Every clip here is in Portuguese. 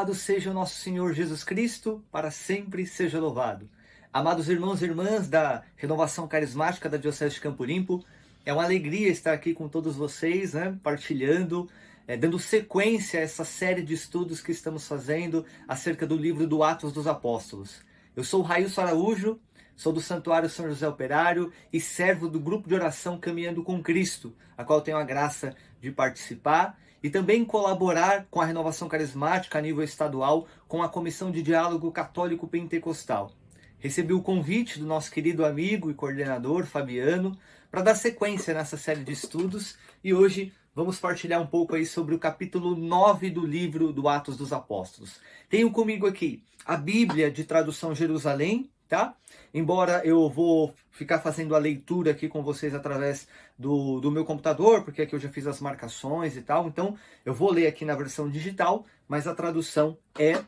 Louvado seja o nosso Senhor Jesus Cristo, para sempre seja louvado. Amados irmãos e irmãs da Renovação Carismática da Diocese de Campo Limpo, é uma alegria estar aqui com todos vocês, partilhando, dando sequência a essa série de estudos que estamos fazendo acerca do livro do Atos dos Apóstolos. Eu sou o Railson Araújo, sou do Santuário São José Operário e servo do grupo de oração Caminhando com Cristo, a qual tenho a graça de participar e também colaborar com a Renovação Carismática a nível estadual com a Comissão de Diálogo Católico Pentecostal. Recebi o convite do nosso querido amigo e coordenador Fabiano para dar sequência nessa série de estudos e hoje vamos partilhar um pouco aí sobre o capítulo 9 do livro do Atos dos Apóstolos. Tenho comigo aqui a Bíblia de tradução Jerusalém, tá? Embora eu vou ficar fazendo a leitura aqui com vocês através do meu computador, porque aqui eu já fiz as marcações e tal, então eu vou ler aqui na versão digital, mas a tradução é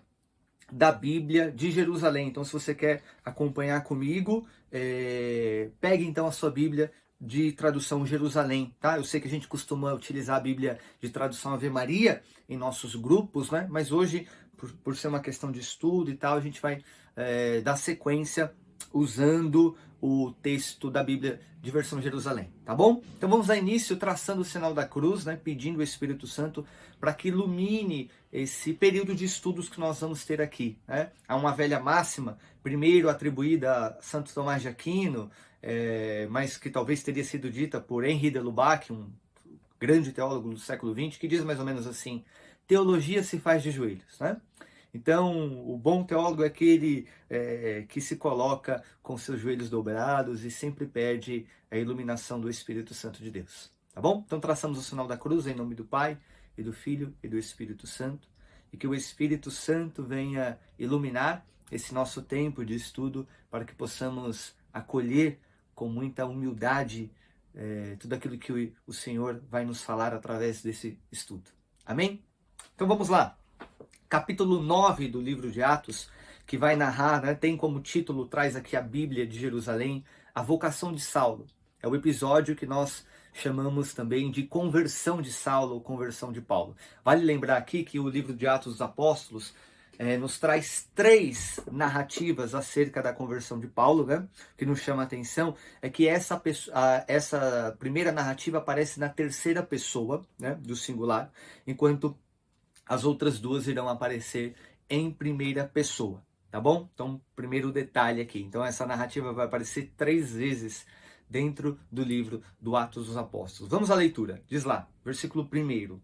da Bíblia de Jerusalém. Então, se você quer acompanhar comigo, pegue então a sua Bíblia de tradução Jerusalém, tá? Eu sei que a gente costuma utilizar a Bíblia de tradução Ave Maria em nossos grupos, né? Mas hoje, por ser uma questão de estudo e tal, a gente vai dar sequência usando o texto da Bíblia de versão Jerusalém, tá bom? Então vamos dar início traçando o sinal da cruz, né? Pedindo o Espírito Santo para que ilumine esse período de estudos que nós vamos ter aqui, né? Há uma velha máxima, primeiro atribuída a Santo Tomás de Aquino, mas que talvez teria sido dita por Henri de Lubac, um grande teólogo do século XX, que diz mais ou menos assim: teologia se faz de joelhos, né? Então, o bom teólogo é aquele que se coloca com seus joelhos dobrados e sempre pede a iluminação do Espírito Santo de Deus. Tá bom? Então, traçamos o sinal da cruz em nome do Pai, e do Filho, e do Espírito Santo. E que o Espírito Santo venha iluminar esse nosso tempo de estudo para que possamos acolher com muita humildade tudo aquilo que o Senhor vai nos falar através desse estudo. Amém? Então, vamos lá. Capítulo 9 do livro de Atos, que vai narrar, né, tem como título, traz aqui a Bíblia de Jerusalém, a vocação de Saulo. É o episódio que nós chamamos também de conversão de Saulo ou conversão de Paulo. Vale lembrar aqui que o livro de Atos dos Apóstolos nos traz 3 narrativas acerca da conversão de Paulo, né? O que nos chama a atenção é que essa primeira narrativa aparece na terceira pessoa, né, do singular, enquanto as outras 2 irão aparecer em primeira pessoa, tá bom? Então, primeiro detalhe aqui. Então, essa narrativa vai aparecer 3 vezes dentro do livro do Atos dos Apóstolos. Vamos à leitura. Diz lá, versículo 1.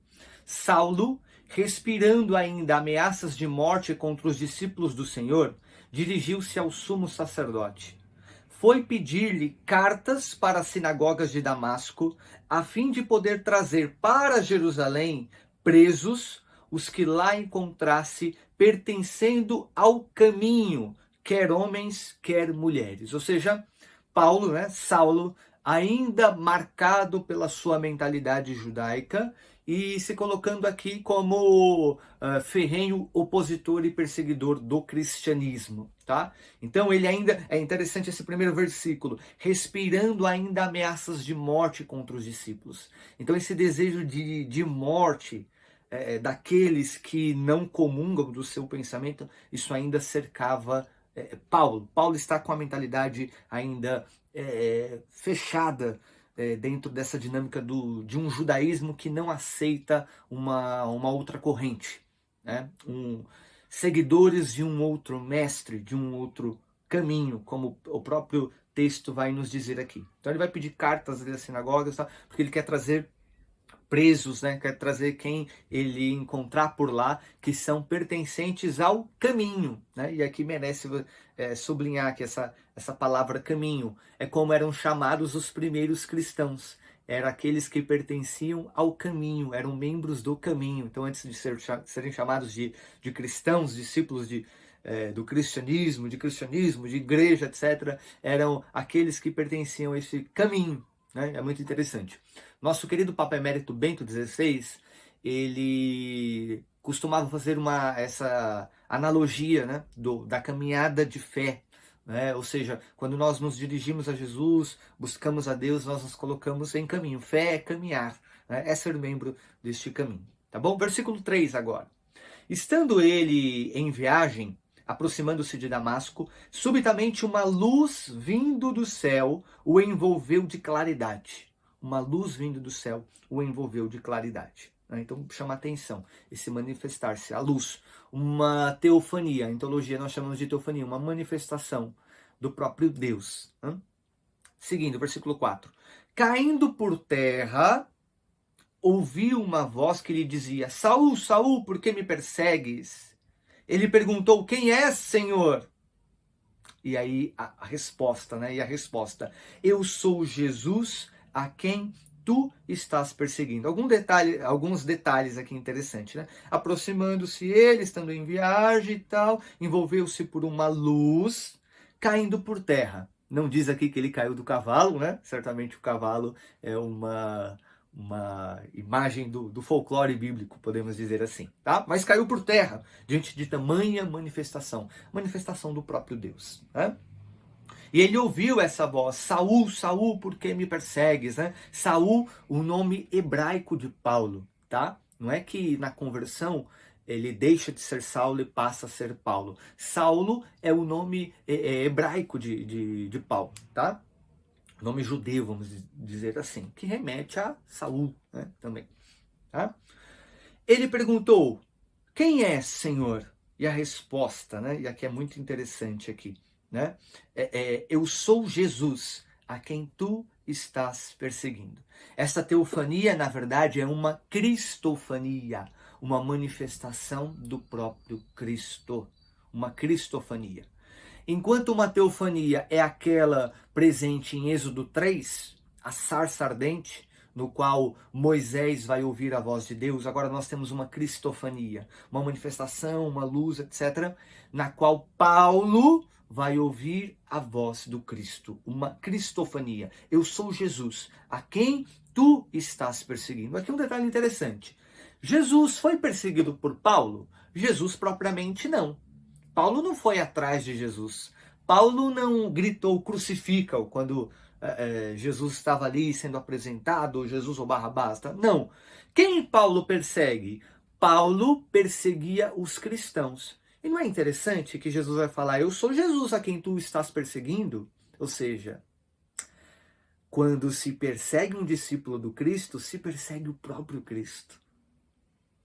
Saulo, respirando ainda ameaças de morte contra os discípulos do Senhor, dirigiu-se ao sumo sacerdote. Foi pedir-lhe cartas para as sinagogas de Damasco, a fim de poder trazer para Jerusalém presos os que lá encontrasse pertencendo ao caminho, quer homens, quer mulheres. Ou seja, Paulo, né, Saulo, ainda marcado pela sua mentalidade judaica e se colocando aqui como ferrenho opositor e perseguidor do cristianismo, tá? Então ele ainda, é interessante esse primeiro versículo, respirando ainda ameaças de morte contra os discípulos. Então esse desejo de morte daqueles que não comungam do seu pensamento, isso ainda cercava Paulo. Paulo está com a mentalidade ainda fechada dentro dessa dinâmica de um judaísmo que não aceita uma outra corrente, né? Seguidores de um outro mestre, de um outro caminho, como o próprio texto vai nos dizer aqui. Então ele vai pedir cartas das sinagogas, tá? Porque ele quer trazer presos, né? Quer trazer quem ele encontrar por lá, que são pertencentes ao caminho, né? E aqui merece sublinhar que essa palavra caminho é como eram chamados os primeiros cristãos. Eram aqueles que pertenciam ao caminho, eram membros do caminho. Então, antes de serem chamados de cristãos, discípulos do cristianismo, de igreja, etc., eram aqueles que pertenciam a esse caminho, né? É muito interessante. Nosso querido Papa Emérito Bento XVI, ele costumava fazer essa analogia, né, da caminhada de fé, né? Ou seja, quando nós nos dirigimos a Jesus, buscamos a Deus, nós nos colocamos em caminho. Fé é caminhar, né? É ser membro deste caminho, tá bom? Versículo 3 agora. Estando ele em viagem, aproximando-se de Damasco, subitamente uma luz vindo do céu o envolveu de claridade. Uma luz vindo do céu o envolveu de claridade. Então chama atenção esse manifestar-se, a luz, uma teofania. Em teologia nós chamamos de teofania, uma manifestação do próprio Deus. Seguindo, versículo 4. Caindo por terra, ouviu uma voz que lhe dizia: Saul, Saul, por que me persegues? Ele perguntou: quem és, Senhor? E aí a resposta, né? E a resposta: eu sou Jesus a quem tu estás perseguindo. Alguns detalhes aqui interessantes, né? Aproximando-se ele, estando em viagem e tal, envolveu-se por uma luz, caindo por terra. Não diz aqui que ele caiu do cavalo, né? Certamente o cavalo é uma imagem do folclore bíblico, podemos dizer assim, tá? Mas caiu por terra, diante de tamanha manifestação do próprio Deus, né? E ele ouviu essa voz: Saul, Saul, por que me persegues? Né? Saul, o nome hebraico de Paulo, tá? Não é que na conversão ele deixa de ser Saulo e passa a ser Paulo. Saulo é o nome hebraico de Paulo, tá? Nome judeu, vamos dizer assim, que remete a Saul, né? Também, tá? Ele perguntou: quem é, Senhor? E a resposta, né? E aqui é muito interessante aqui, né? Eu sou Jesus, a quem tu estás perseguindo. Essa teofania, na verdade, é uma cristofania, uma manifestação do próprio Cristo, uma cristofania. Enquanto uma teofania é aquela presente em Êxodo 3, a sarça ardente, no qual Moisés vai ouvir a voz de Deus, agora nós temos uma cristofania, uma manifestação, uma luz, etc., na qual Paulo vai ouvir a voz do Cristo, uma cristofania. Eu sou Jesus, a quem tu estás perseguindo. Aqui um detalhe interessante. Jesus foi perseguido por Paulo? Jesus propriamente não. Paulo não foi atrás de Jesus. Paulo não gritou crucifica-o quando Jesus estava ali sendo apresentado, Jesus ou Barrabás. Tá? Não. Quem Paulo persegue? Paulo perseguia os cristãos. E não é interessante que Jesus vai falar: eu sou Jesus a quem tu estás perseguindo? Ou seja, quando se persegue um discípulo do Cristo, se persegue o próprio Cristo.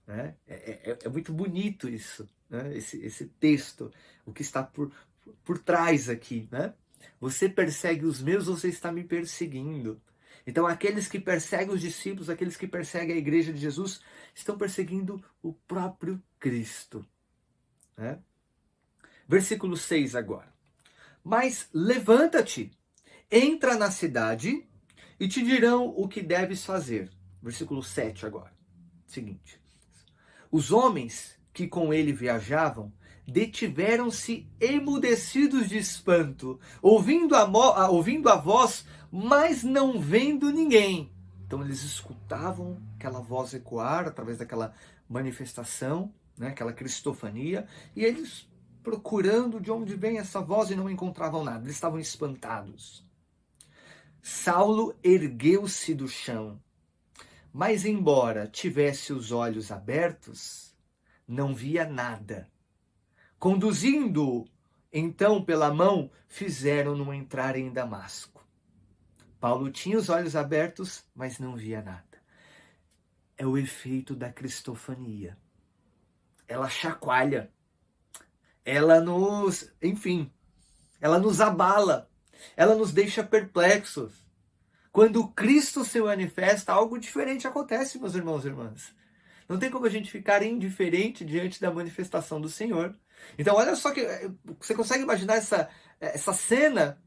Né? É muito bonito isso, né? Esse texto, o que está por trás aqui. Né? Você persegue os meus, você está me perseguindo. Então aqueles que perseguem os discípulos, aqueles que perseguem a igreja de Jesus, estão perseguindo o próprio Cristo. Né? Versículo 6 agora. Mas levanta-te, entra na cidade e te dirão o que deves fazer. Versículo 7 agora. Seguinte. Os homens que com ele viajavam detiveram-se emudecidos de espanto, ouvindo a voz, mas não vendo ninguém. Então eles escutavam aquela voz ecoar através daquela manifestação, né, aquela cristofania, e eles procurando de onde vem essa voz e não encontravam nada. Eles estavam espantados. Saulo ergueu-se do chão, mas embora tivesse os olhos abertos, não via nada. Conduzindo-o, então, pela mão, fizeram-no entrar em Damasco. Paulo tinha os olhos abertos, mas não via nada. É o efeito da cristofania. Ela chacoalha. Ela ela nos abala. Ela nos deixa perplexos. Quando Cristo se manifesta, algo diferente acontece, meus irmãos e irmãs. Não tem como a gente ficar indiferente diante da manifestação do Senhor. Então, olha só que você consegue imaginar essa cena?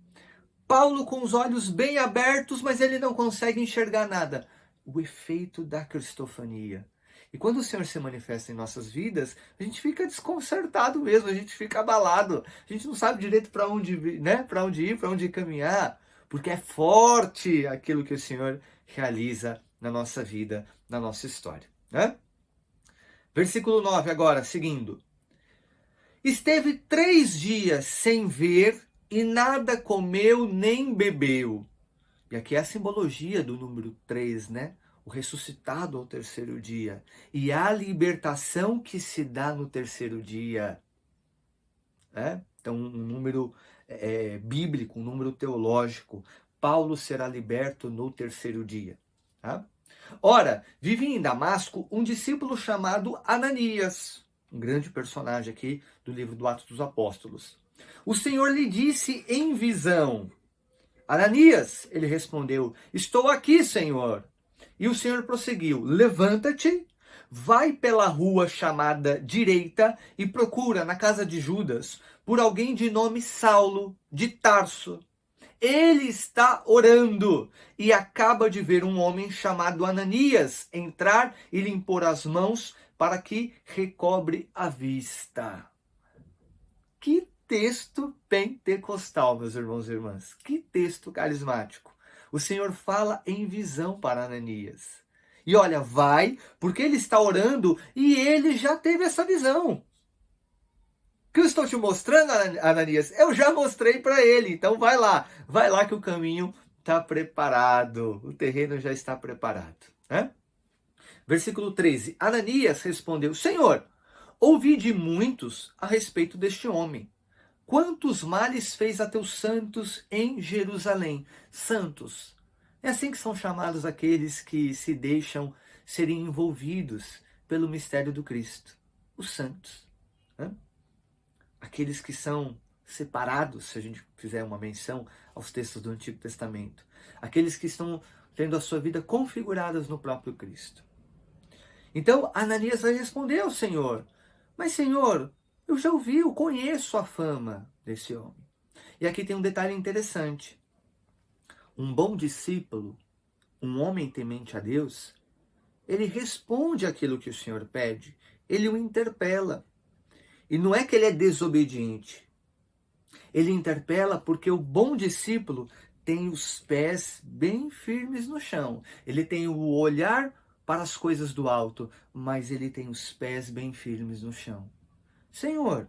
Paulo com os olhos bem abertos, mas ele não consegue enxergar nada. O efeito da cristofania. E quando o Senhor se manifesta em nossas vidas, a gente fica desconcertado mesmo, a gente fica abalado. A gente não sabe direito para onde, né? Para onde ir, para onde caminhar, porque é forte aquilo que o Senhor realiza na nossa vida, na nossa história, né? Versículo 9 agora, seguindo. Esteve 3 dias sem ver e nada comeu nem bebeu. E aqui é a simbologia do número 3, né? o ressuscitado ao terceiro dia e a libertação que se dá no terceiro dia. Então, um número bíblico, um número teológico. Paulo será liberto no terceiro dia. Tá? Ora, vivia em Damasco um discípulo chamado Ananias, um grande personagem aqui do livro do Atos dos Apóstolos. O Senhor lhe disse em visão: Ananias, ele respondeu: estou aqui, Senhor. E o Senhor prosseguiu: levanta-te, vai pela rua chamada Direita e procura na casa de Judas por alguém de nome Saulo, de Tarso. Ele está orando e acaba de ver um homem chamado Ananias entrar e lhe impor as mãos para que recobre a vista. Que texto pentecostal, meus irmãos e irmãs. Que texto carismático. O Senhor fala em visão para Ananias. E olha, vai, porque ele está orando e ele já teve essa visão. O que eu estou te mostrando, Ananias, eu já mostrei para ele. Então vai lá que o caminho está preparado, o terreno já está preparado. Versículo 13, Ananias respondeu: Senhor, ouvi de muitos a respeito deste homem. Quantos males fez a teus santos em Jerusalém? Santos. É assim que são chamados aqueles que se deixam serem envolvidos pelo mistério do Cristo. Os santos. Aqueles que são separados, se a gente fizer uma menção aos textos do Antigo Testamento. Aqueles que estão tendo a sua vida configuradas no próprio Cristo. Então, Ananias vai responder ao Senhor: mas, Senhor, eu já ouvi, eu conheço a fama desse homem. E aqui tem um detalhe interessante. Um bom discípulo, um homem temente a Deus, ele responde aquilo que o Senhor pede, ele o interpela. E não é que ele é desobediente. Ele interpela porque o bom discípulo tem os pés bem firmes no chão. Ele tem o olhar para as coisas do alto, mas ele tem os pés bem firmes no chão. Senhor,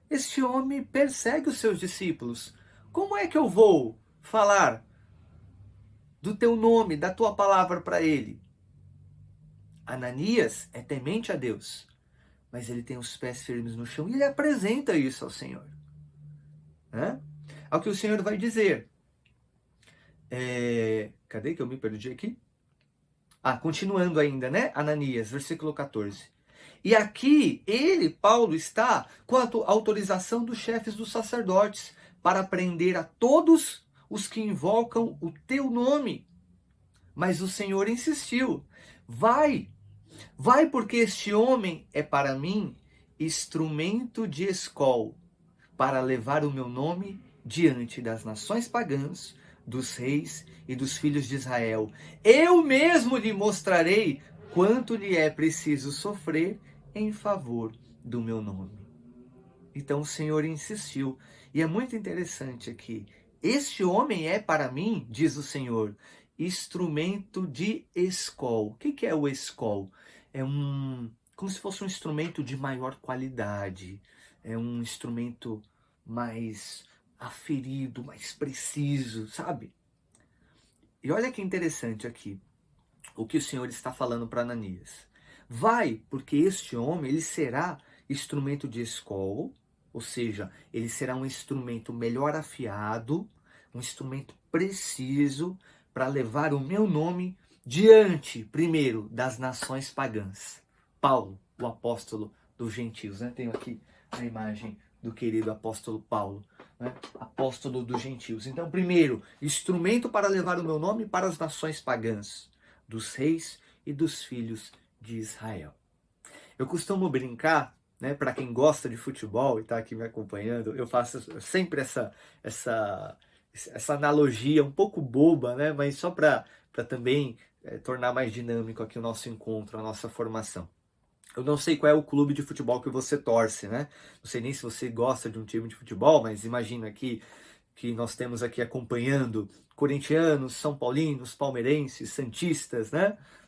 este homem persegue os seus discípulos. Como é que eu vou falar do teu nome, da tua palavra para ele? Ananias é temente a Deus, mas ele tem os pés firmes no chão e ele apresenta isso ao Senhor. Ao que o Senhor vai dizer. Cadê que eu me perdi aqui? Continuando ainda, Ananias, versículo 14. E aqui, ele, Paulo, está com a autorização dos chefes dos sacerdotes para prender a todos os que invocam o teu nome. Mas o Senhor insistiu: vai porque este homem é para mim instrumento de escol, para levar o meu nome diante das nações pagãs, dos reis e dos filhos de Israel. Eu mesmo lhe mostrarei quanto lhe é preciso sofrer em favor do meu nome. Então o Senhor insistiu. E é muito interessante aqui. Este homem é para mim, diz o Senhor, instrumento de escol. O que é o escol? É como se fosse um instrumento de maior qualidade. É um instrumento mais aferido, mais preciso, sabe? E olha que interessante aqui o que o Senhor está falando para Ananias. Vai, porque este homem ele será instrumento de escol, ou seja, ele será um instrumento melhor afiado, um instrumento preciso para levar o meu nome diante, primeiro, das nações pagãs. Paulo, o apóstolo dos gentios. Tenho aqui a imagem do querido apóstolo Paulo, apóstolo dos gentios. Então, primeiro, instrumento para levar o meu nome para as nações pagãs, dos reis e dos filhos de Israel. Eu costumo brincar, para quem gosta de futebol e está aqui me acompanhando, eu faço sempre essa analogia um pouco boba, mas só para também tornar mais dinâmico aqui o nosso encontro, a nossa formação. Eu não sei qual é o clube de futebol que você torce, Não sei nem se você gosta de um time de futebol, mas imagina que nós temos aqui acompanhando corintianos, são paulinos, palmeirenses, santistas,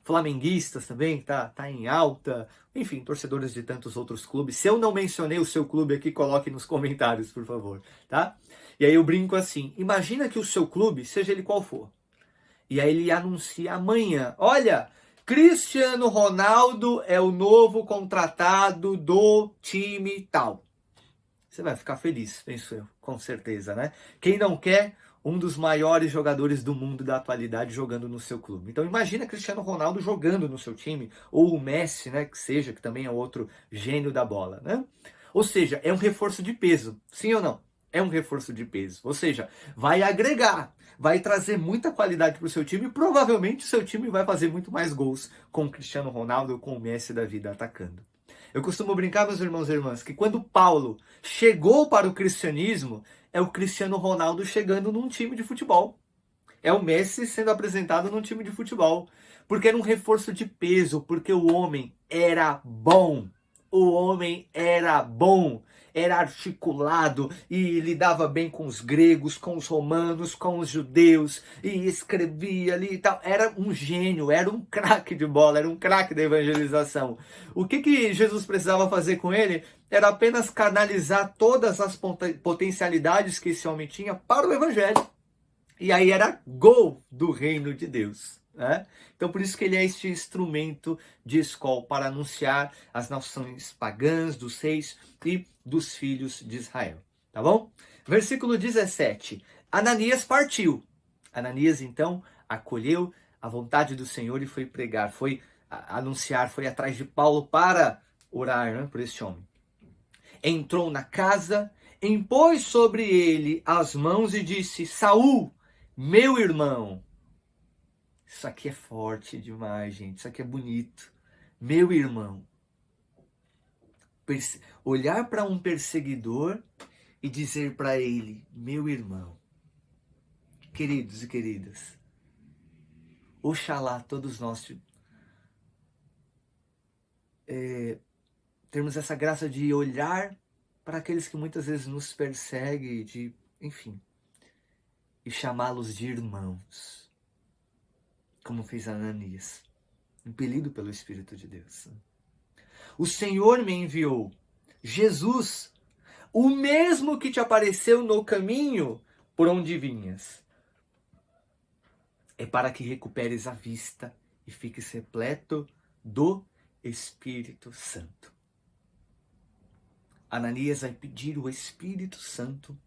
flamenguistas também, tá em alta, enfim, torcedores de tantos outros clubes. Se eu não mencionei o seu clube aqui, coloque nos comentários, por favor, tá? E aí eu brinco assim, imagina que o seu clube, seja ele qual for, e aí ele anuncia amanhã: olha, Cristiano Ronaldo é o novo contratado do time tal. Você vai ficar feliz, penso eu, com certeza, né? Quem não quer um dos maiores jogadores do mundo da atualidade jogando no seu clube? Então imagina Cristiano Ronaldo jogando no seu time, ou o Messi, né, que seja, que também é outro gênio da bola, né? Ou seja, é um reforço de peso, sim ou não? É um reforço de peso, ou seja, vai agregar, vai trazer muita qualidade para o seu time e provavelmente o seu time vai fazer muito mais gols com o Cristiano Ronaldo ou com o Messi da vida atacando. Eu costumo brincar, meus irmãos e irmãs, que quando Paulo chegou para o cristianismo, é o Cristiano Ronaldo chegando num time de futebol. É o Messi sendo apresentado num time de futebol. Porque era um reforço de peso, porque o homem era bom. O homem era bom, era articulado e lidava bem com os gregos, com os romanos, com os judeus e escrevia ali e tal. Era um gênio, era um craque de bola, era um craque da evangelização. O que Jesus precisava fazer com ele? Era apenas canalizar todas as potencialidades que esse homem tinha para o evangelho. E aí era gol do reino de Deus. Né? Então por isso que ele é este instrumento de escola para anunciar as nações pagãs dos reis e dos filhos de Israel. Tá bom? Versículo 17. Ananias partiu. Ananias então acolheu a vontade do Senhor e foi pregar, foi anunciar, foi atrás de Paulo para orar, né, por esse homem. Entrou na casa, impôs sobre ele as mãos e disse: Saul, meu irmão. Isso aqui é forte demais, gente. Isso aqui é bonito. Meu irmão. Olhar para um perseguidor e dizer para ele: meu irmão. Queridos e queridas, oxalá todos nós termos essa graça de olhar para aqueles que muitas vezes nos perseguem, enfim, e chamá-los de irmãos. Como fez Ananias, impelido pelo Espírito de Deus. O Senhor me enviou, Jesus, o mesmo que te apareceu no caminho por onde vinhas. É para que recuperes a vista e fiques repleto do Espírito Santo. Ananias vai pedir o Espírito Santo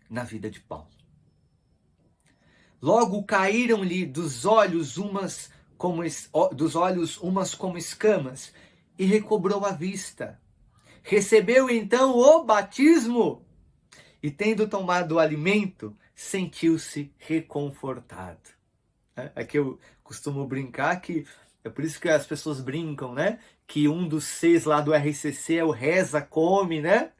na vida de Paulo. Logo caíram-lhe dos olhos umas como escamas, e recobrou a vista. Recebeu então o batismo, e tendo tomado o alimento, sentiu-se reconfortado. Aqui eu costumo brincar que, é por isso que as pessoas brincam, né? Que um dos Cs lá do RCC é o reza, come, né?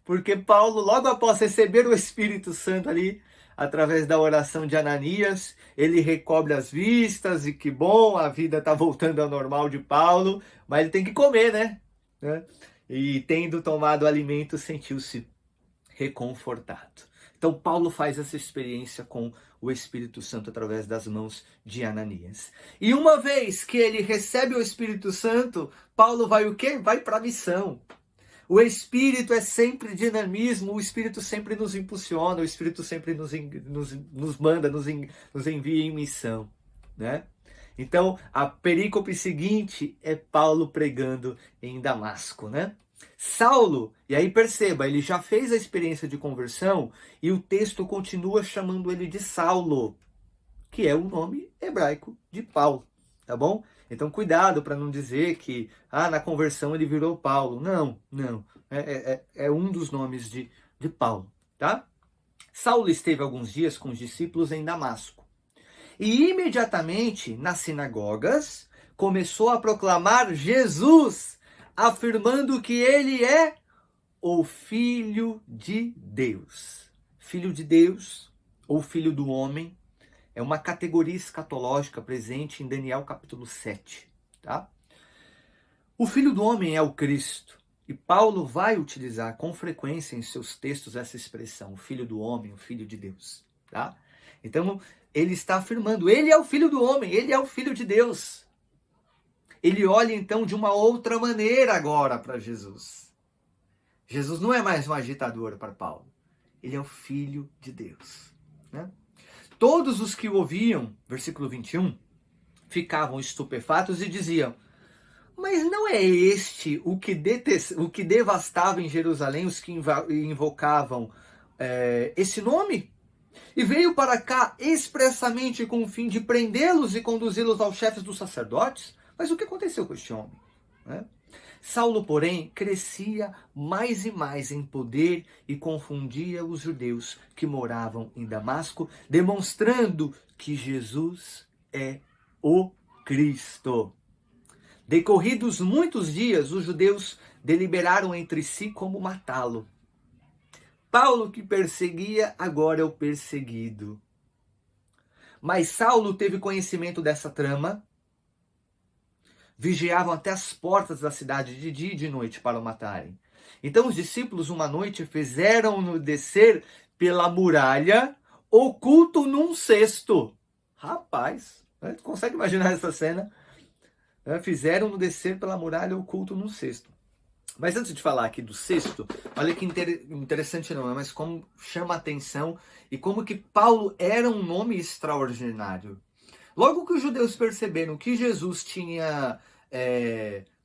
Porque Paulo, logo após receber o Espírito Santo ali, através da oração de Ananias, ele recobre as vistas e que bom, a vida está voltando ao normal de Paulo, mas ele tem que comer, né? E tendo tomado alimento, sentiu-se reconfortado. Então Paulo faz essa experiência com o Espírito Santo através das mãos de Ananias. E uma vez que ele recebe o Espírito Santo, Paulo vai o quê? Vai para a missão. O Espírito é sempre dinamismo, o Espírito sempre nos impulsiona, o Espírito sempre nos manda, nos envia em missão, né? Então, a perícope seguinte é Paulo pregando em Damasco, né? Saulo, e aí perceba, ele já fez a experiência de conversão e o texto continua chamando ele de Saulo, que é o nome hebraico de Paulo, tá bom? Então cuidado para não dizer que na conversão ele virou Paulo. Não. É um dos nomes de Paulo, tá? Saulo esteve alguns dias com os discípulos em Damasco. E imediatamente, nas sinagogas, começou a proclamar Jesus, afirmando que ele é o Filho de Deus. Filho de Deus, ou Filho do Homem, é uma categoria escatológica presente em Daniel capítulo 7. Tá? O Filho do Homem é o Cristo. E Paulo vai utilizar com frequência em seus textos essa expressão, o Filho do Homem, o Filho de Deus. Tá? Então, ele está afirmando, ele é o Filho do Homem, ele é o Filho de Deus. Ele olha então de uma outra maneira agora para Jesus. Jesus não é mais um agitador para Paulo. Ele é o Filho de Deus. Né? Todos os que o ouviam, versículo 21, ficavam estupefatos e diziam: mas não é este o que devastava em Jerusalém os que invocavam esse nome? E veio para cá expressamente com o fim de prendê-los e conduzi-los aos chefes dos sacerdotes? Mas o que aconteceu com este homem? Né? Saulo, porém, crescia mais e mais em poder e confundia os judeus que moravam em Damasco, demonstrando que Jesus é o Cristo. Decorridos muitos dias, os judeus deliberaram entre si como matá-lo. Paulo, que perseguia, agora é o perseguido. Mas Saulo teve conhecimento dessa trama. Vigiavam até as portas da cidade de dia e de noite para o matarem. Então os discípulos, uma noite, fizeram-no descer pela muralha, oculto num cesto. Rapaz, né? Tu consegue imaginar essa cena? Fizeram-no descer pela muralha, oculto num cesto. Mas antes de falar aqui do cesto, olha que interessante não é, mas como chama a atenção e como que Paulo era um nome extraordinário. Logo que os judeus perceberam que Jesus tinha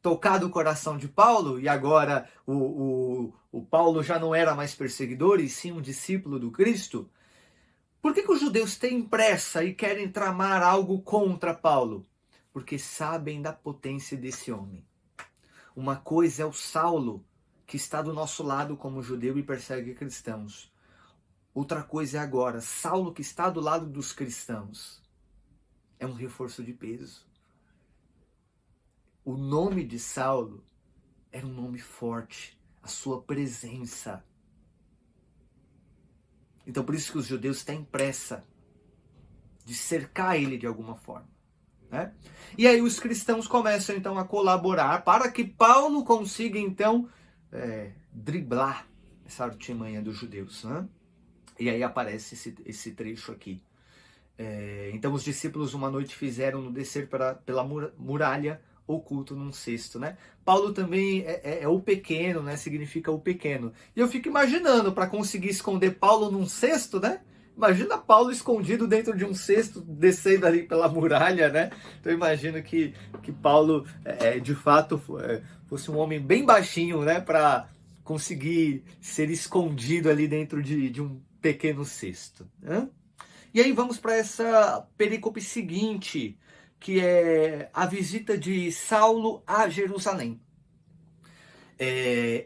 tocado o coração de Paulo, e agora o Paulo já não era mais perseguidor, e sim um discípulo do Cristo, por que os judeus têm pressa e querem tramar algo contra Paulo? Porque sabem da potência desse homem. Uma coisa é o Saulo, que está do nosso lado como judeu e persegue cristãos. Outra coisa é agora, Saulo, que está do lado dos cristãos. É um reforço de peso. O nome de Saulo era um nome forte, a sua presença. Então por isso que os judeus têm pressa de cercar ele de alguma forma. Né? E aí os cristãos começam então a colaborar para que Paulo consiga então driblar essa artimanha dos judeus. Né? E aí aparece esse trecho aqui. Então os discípulos uma noite fizeram-no descer pela muralha, oculto num cesto, né? Paulo também é o pequeno, né? Significa o pequeno. E eu fico imaginando, para conseguir esconder Paulo num cesto, né? Imagina Paulo escondido dentro de um cesto, descendo ali pela muralha, né? Então eu imagino que Paulo, de fato, fosse um homem bem baixinho, né? Para conseguir ser escondido ali dentro de um pequeno cesto, né? E aí vamos para essa perícope seguinte, que é a visita de Saulo a Jerusalém.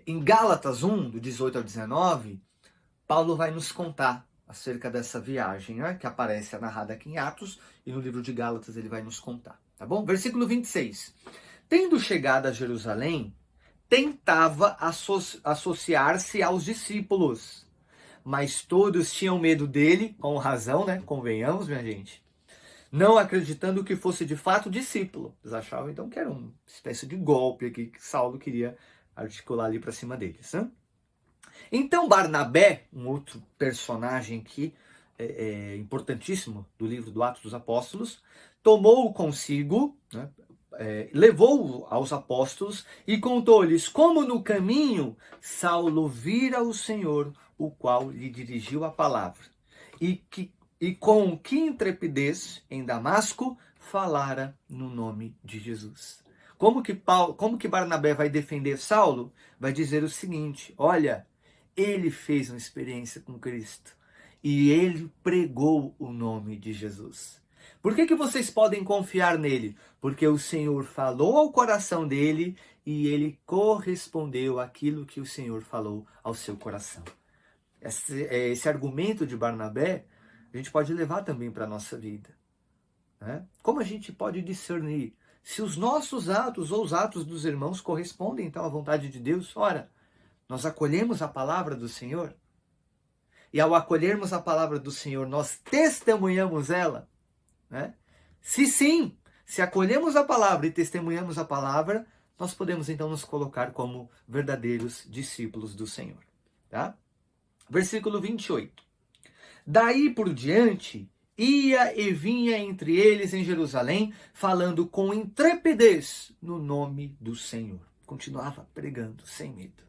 Em Gálatas 1, do 18 ao 19, Paulo vai nos contar acerca dessa viagem, né, que aparece narrada aqui em Atos, e no livro de Gálatas ele vai nos contar, tá bom? Versículo 26. Tendo chegado a Jerusalém, tentava associar-se aos discípulos, mas todos tinham medo dele, com razão, né? Convenhamos, minha gente. Não acreditando que fosse de fato discípulo. Eles achavam então que era uma espécie de golpe aqui que Saulo queria articular ali para cima deles. Né? Então Barnabé, um outro personagem aqui importantíssimo do livro do Atos dos Apóstolos, tomou-o consigo, né? Levou-o aos apóstolos e contou-lhes como no caminho Saulo vira o Senhor, o qual lhe dirigiu a palavra, e com que intrepidez em Damasco falara no nome de Jesus. Como que Barnabé vai defender Saulo? Vai dizer o seguinte: olha, ele fez uma experiência com Cristo e ele pregou o nome de Jesus. Por que vocês podem confiar nele? Porque o Senhor falou ao coração dele e ele correspondeu àquilo que o Senhor falou ao seu coração. Esse argumento de Barnabé a gente pode levar também para a nossa vida. Né? Como a gente pode discernir se os nossos atos ou os atos dos irmãos correspondem então à vontade de Deus? Ora, nós acolhemos a palavra do Senhor e ao acolhermos a palavra do Senhor, nós testemunhamos ela. Né? Se sim, se acolhemos a palavra e testemunhamos a palavra, nós podemos então nos colocar como verdadeiros discípulos do Senhor. Tá? Versículo 28. Daí por diante, ia e vinha entre eles em Jerusalém, falando com intrepidez no nome do Senhor. Continuava pregando sem medo.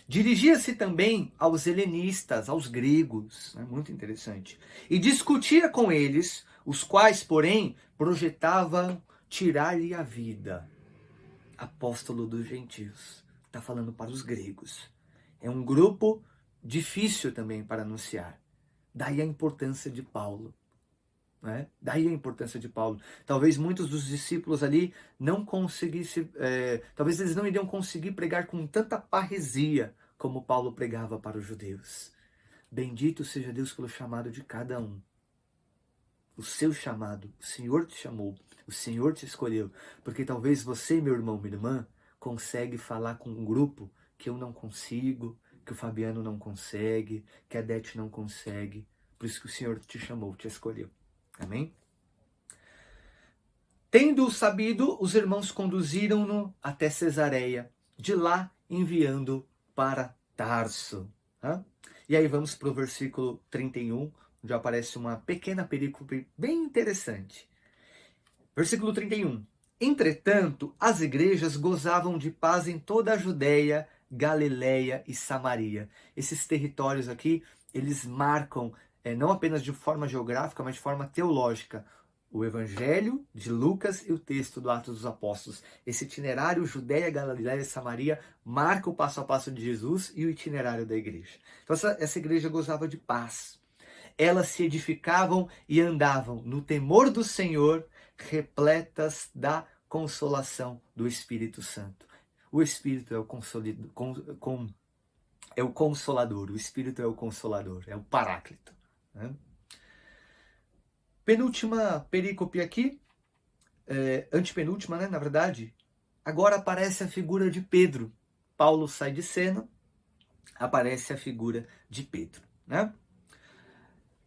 Dirigia-se também aos helenistas, aos gregos, muito interessante, e discutia com eles os quais, porém, projetavam tirar-lhe a vida. Apóstolo dos gentios. Está falando para os gregos. É um grupo difícil também para anunciar. Daí a importância de Paulo. Né? Daí a importância de Paulo. Talvez muitos dos discípulos ali não conseguissem, talvez eles não iriam conseguir pregar com tanta parresia como Paulo pregava para os judeus. Bendito seja Deus pelo chamado de cada um. O seu chamado, o Senhor te chamou, o Senhor te escolheu. Porque talvez você, meu irmão, minha irmã, consegue falar com um grupo que eu não consigo, que o Fabiano não consegue, que a Dete não consegue. Por isso que o Senhor te chamou, te escolheu. Amém? Tendo-o sabido, os irmãos conduziram-no até Cesareia, de lá enviando para Tarso. E aí vamos para o versículo 31, onde aparece uma pequena perícope bem interessante. Versículo 31. Entretanto, as igrejas gozavam de paz em toda a Judéia, Galiléia e Samaria. Esses territórios aqui, eles marcam, não apenas de forma geográfica, mas de forma teológica, o Evangelho de Lucas e o texto do Atos dos Apóstolos. Esse itinerário Judéia, Galiléia e Samaria marca o passo a passo de Jesus e o itinerário da igreja. Então essa igreja gozava de paz. Elas se edificavam e andavam no temor do Senhor, repletas da consolação do Espírito Santo. O Espírito é o Consolador, o Espírito é o Consolador, é o Paráclito. Né? Penúltima perícope aqui, antepenúltima, né, na verdade, agora aparece a figura de Pedro. Paulo sai de cena, aparece a figura de Pedro. Né?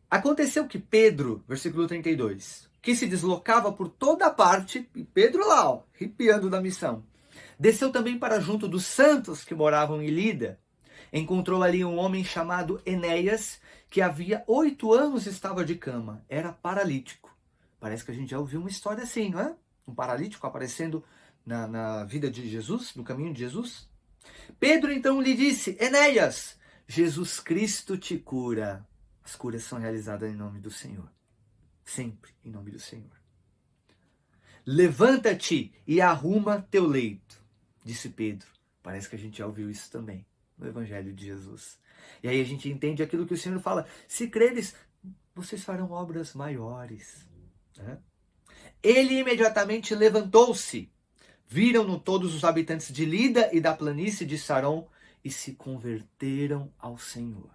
Aconteceu que Pedro, versículo 32, que se deslocava por toda parte, e Pedro lá, ó, arrepiando da missão, desceu também para junto dos santos que moravam em Lida. Encontrou ali um homem chamado Enéas, que havia 8 anos estava de cama, era paralítico. Parece que a gente já ouviu uma história assim, não é? Um paralítico aparecendo na vida de Jesus, no caminho de Jesus. Pedro então lhe disse: Enéas, Jesus Cristo te cura. As curas são realizadas em nome do Senhor. Sempre em nome do Senhor. Levanta-te e arruma teu leito, disse Pedro. Parece que a gente já ouviu isso também no Evangelho de Jesus. E aí a gente entende aquilo que o Senhor fala: se creres, vocês farão obras maiores. Né? Ele imediatamente levantou-se. Viram-no todos os habitantes de Lida e da planície de Saron e se converteram ao Senhor.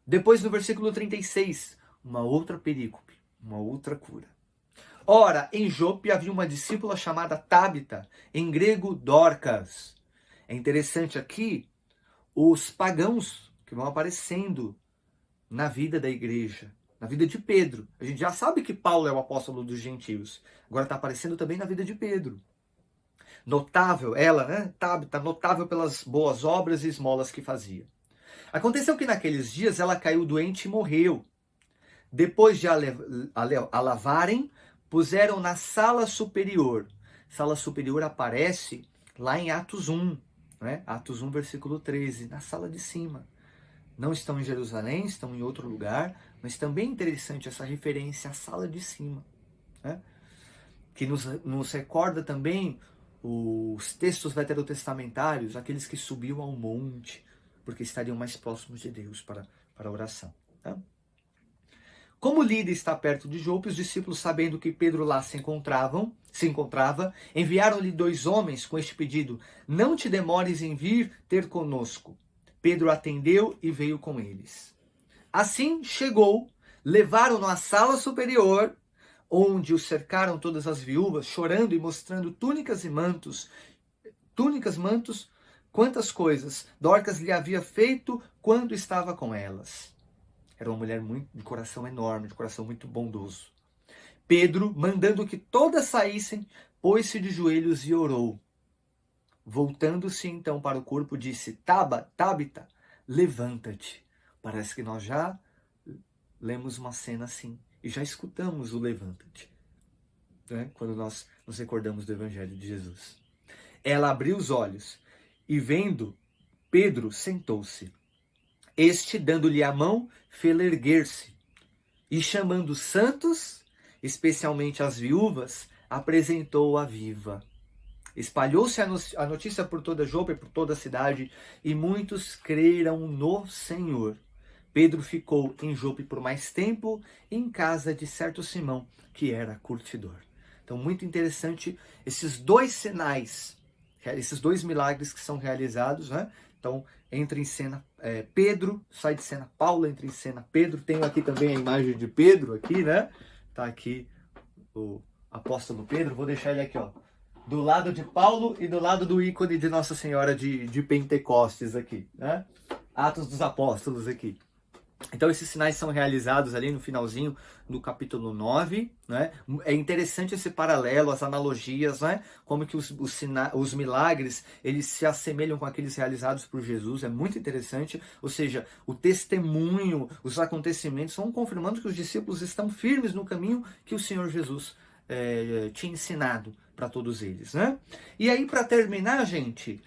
Depois, no versículo 36, uma outra perícope, uma outra cura. Ora, em Jope havia uma discípula chamada Tábita, em grego Dorcas. É interessante aqui os pagãos que vão aparecendo na vida da igreja, na vida de Pedro. A gente já sabe que Paulo é o apóstolo dos gentios. Agora está aparecendo também na vida de Pedro. Notável, ela, né? Tábita, notável pelas boas obras e esmolas que fazia. Aconteceu que naqueles dias ela caiu doente e morreu. Depois de a lavarem, puseram na sala superior. Sala superior aparece lá em Atos 1, né? Atos 1, versículo 13, na sala de cima. Não estão em Jerusalém, estão em outro lugar, mas também é interessante essa referência à sala de cima, né? Que nos recorda também os textos veterotestamentários, aqueles que subiam ao monte, porque estariam mais próximos de Deus para a oração. Tá? Como Lida está perto de Jope, os discípulos, sabendo que Pedro lá se encontrava, enviaram-lhe 2 homens com este pedido: não te demores em vir ter conosco. Pedro atendeu e veio com eles. Assim chegou, levaram-no à sala superior, onde o cercaram todas as viúvas, chorando e mostrando túnicas, mantos, quantas coisas Dorcas lhe havia feito quando estava com elas. Era uma mulher de coração enorme, de coração muito bondoso. Pedro, mandando que todas saíssem, pôs-se de joelhos e orou. Voltando-se então para o corpo, disse: Tábita, levanta-te. Parece que nós já lemos uma cena assim e já escutamos o levanta-te, né? Quando nós nos recordamos do Evangelho de Jesus. Ela abriu os olhos e, vendo Pedro, sentou-se. Este, dando-lhe a mão, fê-la erguer-se. E chamando os santos, especialmente as viúvas, apresentou-a viva. Espalhou-se a notícia por toda Jope, por toda a cidade, e muitos creram no Senhor. Pedro ficou em Jope por mais tempo, em casa de certo Simão, que era curtidor. Então, muito interessante esses dois sinais, esses dois milagres que são realizados, né? Então, entra em cena Pedro, sai de cena Paulo, entra em cena Pedro. Tenho aqui também a imagem de Pedro aqui, né? Tá aqui o apóstolo Pedro. Vou deixar ele aqui, ó, do lado de Paulo e do lado do ícone de Nossa Senhora de Pentecostes aqui, né? Atos dos Apóstolos aqui. Então esses sinais são realizados ali no finalzinho do capítulo 9, né? É interessante esse paralelo, as analogias, né? Como que os milagres, eles se assemelham com aqueles realizados por Jesus, é muito interessante. Ou seja, o testemunho, os acontecimentos vão confirmando que os discípulos estão firmes no caminho que o Senhor Jesus tinha ensinado para todos eles, né? E aí, para terminar, gente,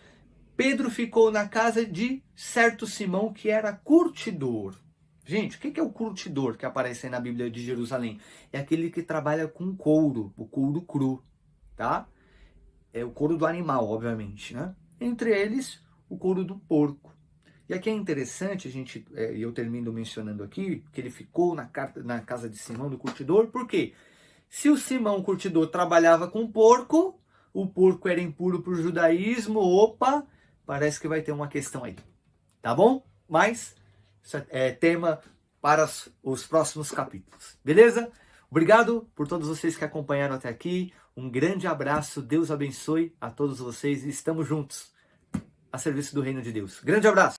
Pedro ficou na casa de certo Simão que era curtidor. Gente, o que é o curtidor que aparece aí na Bíblia de Jerusalém? É aquele que trabalha com couro, o couro cru, tá? É o couro do animal, obviamente, né? Entre eles, o couro do porco. E aqui é interessante, eu termino mencionando aqui, que ele ficou na casa de Simão, do curtidor, por quê? Se o Simão curtidor trabalhava com porco, o porco era impuro para o judaísmo, opa, parece que vai ter uma questão aí, tá bom? Mas isso é tema para os próximos capítulos, beleza? Obrigado por todos vocês que acompanharam até aqui, um grande abraço, Deus abençoe a todos vocês e estamos juntos a serviço do reino de Deus. Grande abraço!